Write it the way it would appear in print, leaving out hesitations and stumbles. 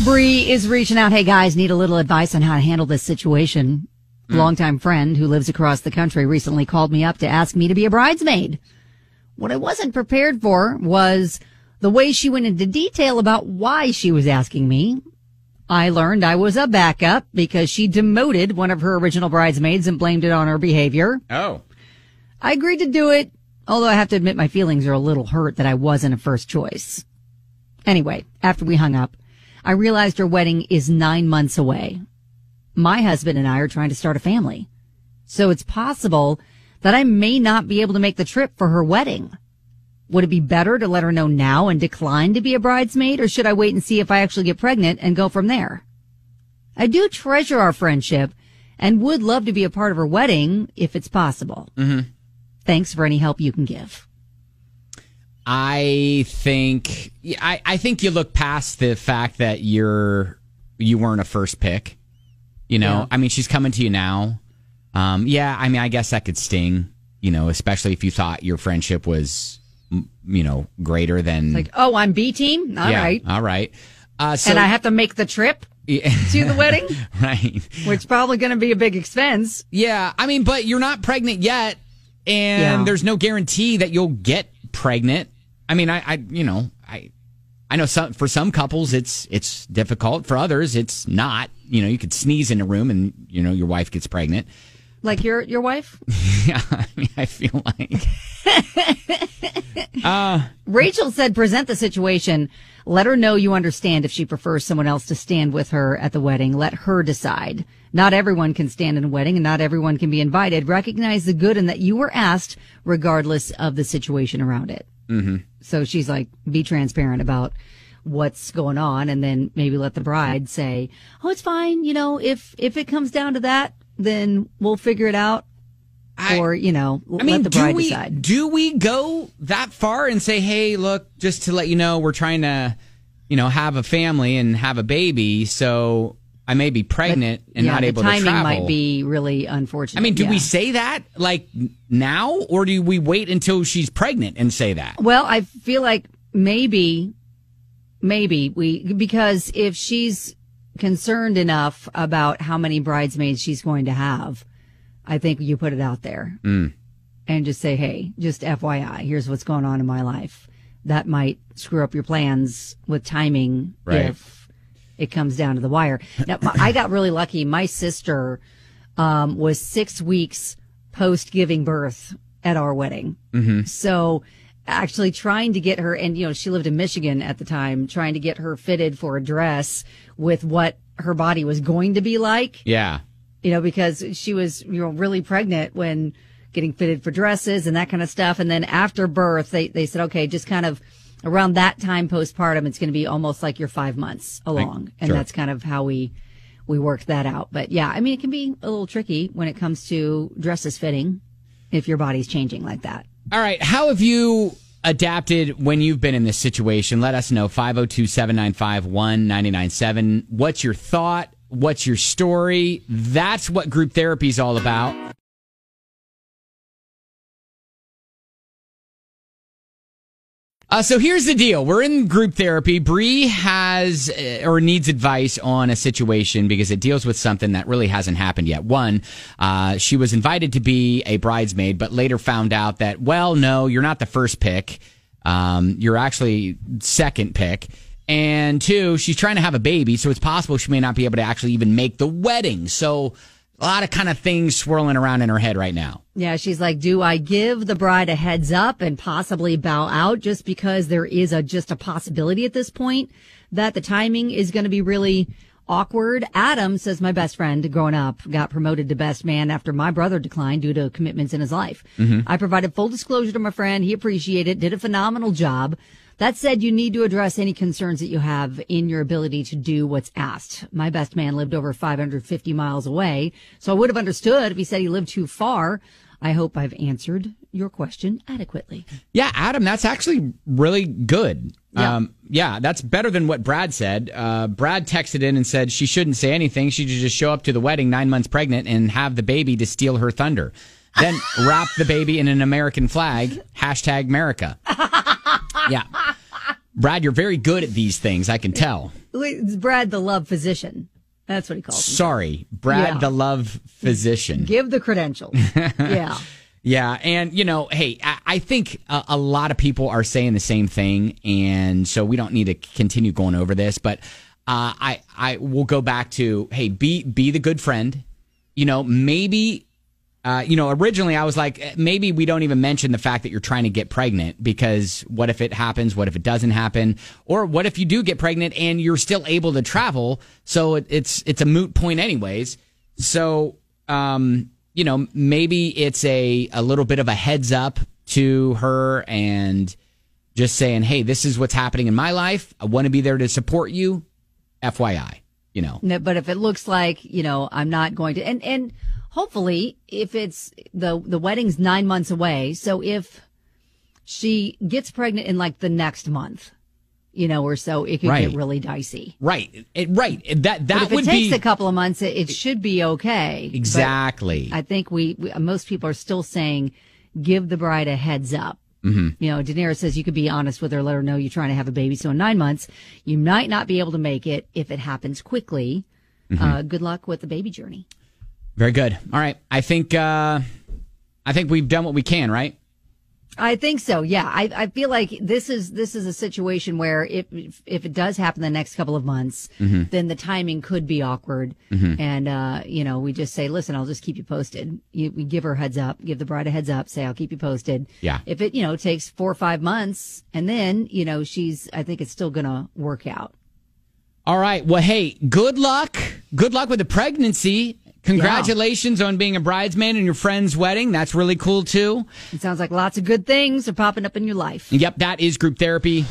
Bree is reaching out. Hey, guys, need a little advice on how to handle this situation. Longtime friend who lives across the country recently called me up to ask me to be a bridesmaid. What I wasn't prepared for was the way she went into detail about why she was asking me. I learned I was a backup because she demoted one of her original bridesmaids and blamed it on her behavior. Oh. I agreed to do it, although I have to admit my feelings are a little hurt that I wasn't a first choice. Anyway, after we hung up, I realized her wedding is 9 months away. My husband and I are trying to start a family, so it's possible that I may not be able to make the trip for her wedding. Would it be better to let her know now and decline to be a bridesmaid, or should I wait and see if I actually get pregnant and go from there? I do treasure our friendship and would love to be a part of her wedding if it's possible. Mm-hmm. Thanks for any help you can give. I think you look past the fact that you weren't a first pick. You know, yeah. I mean, she's coming to you now. Yeah, I mean, I guess that could sting, you know, especially if you thought your friendship was, you know, greater than... It's like, oh, I'm B team? All right. All right. And I have to make the trip to the wedding? Right. Which probably going to be a big expense. Yeah, I mean, but you're not pregnant yet, and there's no guarantee that you'll get pregnant. I mean, I know for some couples it's difficult. For others, it's not. You know, you could sneeze in a room and, you know, your wife gets pregnant. Like your wife? Yeah, I mean, I feel like. Rachel said, present the situation. Let her know you understand if she prefers someone else to stand with her at the wedding. Let her decide. Not everyone can stand in a wedding and not everyone can be invited. Recognize the good in that you were asked regardless of the situation around it. Mm-hmm. So she's like, be transparent about what's going on, and then maybe let the bride say, oh, it's fine. You know, if it comes down to that, then we'll figure it out. Or, you know, let the bride decide. Do we go that far and say, hey, look, just to let you know, we're trying to, you know, have a family and have a baby, so I may be pregnant and not able to travel. The timing might be really unfortunate. I mean, do we say that, like, now? Or do we wait until she's pregnant and say that? Well, I feel like maybe because if she's concerned enough about how many bridesmaids she's going to have, I think you put it out there and just say, hey, just FYI, here's what's going on in my life. That might screw up your plans with timing if it comes down to the wire. Now, I got really lucky. My sister was 6 weeks post giving birth at our wedding. Mm-hmm. So actually trying to get her, and, you know, she lived in Michigan at the time, trying to get her fitted for a dress with what her body was going to be like. Yeah. You know, because she was, you know, really pregnant when getting fitted for dresses and that kind of stuff. And then after birth, they said, okay, just kind of around that time postpartum, it's going to be almost like you're 5 months along. And that's kind of how we worked that out. But yeah, I mean, it can be a little tricky when it comes to dresses fitting if your body's changing like that. All right. How have you adapted when you've been in this situation? Let us know. 502-795-1997. What's your thought? What's your story? That's what group therapy is all about. So here's the deal. We're in group therapy. Bree has or needs advice on a situation because it deals with something that really hasn't happened yet. One, she was invited to be a bridesmaid, but later found out that, well, no, you're not the first pick. You're actually second pick. And two, she's trying to have a baby, so it's possible she may not be able to actually even make the wedding. So a lot of kind of things swirling around in her head right now. Yeah, she's like, do I give the bride a heads up and possibly bow out just because there is just a possibility at this point that the timing is going to be really awkward? Adam says, my best friend growing up got promoted to best man after my brother declined due to commitments in his life. Mm-hmm. I provided full disclosure to my friend. He appreciated it, did a phenomenal job. That said, you need to address any concerns that you have in your ability to do what's asked. My best man lived over 550 miles away, so I would have understood if he said he lived too far. I hope I've answered your question adequately. Yeah, Adam, that's actually really good. Yeah. Yeah, that's better than what Brad said. Brad texted in and said she shouldn't say anything. She should just show up to the wedding 9 months pregnant and have the baby to steal her thunder. Then wrap the baby in an American flag, #America. Yeah. Brad, you're very good at these things. I can tell. It's Brad, the love physician. That's what he calls himself. Sorry, Brad, the love physician. Give the credentials. Yeah. Yeah, and, hey, I think a lot of people are saying the same thing, and so we don't need to continue going over this, but I will go back to, hey, be the good friend. Maybe, originally I was like, maybe we don't even mention the fact that you're trying to get pregnant, because what if it happens? What if it doesn't happen? Or what if you do get pregnant and you're still able to travel? So it's a moot point anyways. So, maybe it's a little bit of a heads up to her and just saying, hey, this is what's happening in my life. I want to be there to support you. FYI, No, but if it looks like, I'm not going to, and hopefully if it's the wedding's 9 months away. So if she gets pregnant in like the next month, or so, it could get really dicey. Right. That but if would it takes be a couple of months, it should be okay. Exactly. But I think most people are still saying, give the bride a heads up. Mm-hmm. Daenerys says you could be honest with her, let her know you're trying to have a baby. So in 9 months, you might not be able to make it if it happens quickly. Mm-hmm. Good luck with the baby journey. Very good. All right. I think we've done what we can, right? I think so. Yeah. I feel like this is a situation where if it does happen the next couple of months, mm-hmm. then the timing could be awkward. Mm-hmm. And, we just say, listen, I'll just keep you posted. We give her a heads up, give the bride a heads up, say, I'll keep you posted. Yeah. If it, takes 4 or 5 months and then, I think it's still going to work out. All right. Well, hey, good luck. Good luck with the pregnancy. Congratulations on being a bridesmaid in your friend's wedding. That's really cool, too. It sounds like lots of good things are popping up in your life. Yep, that is group therapy.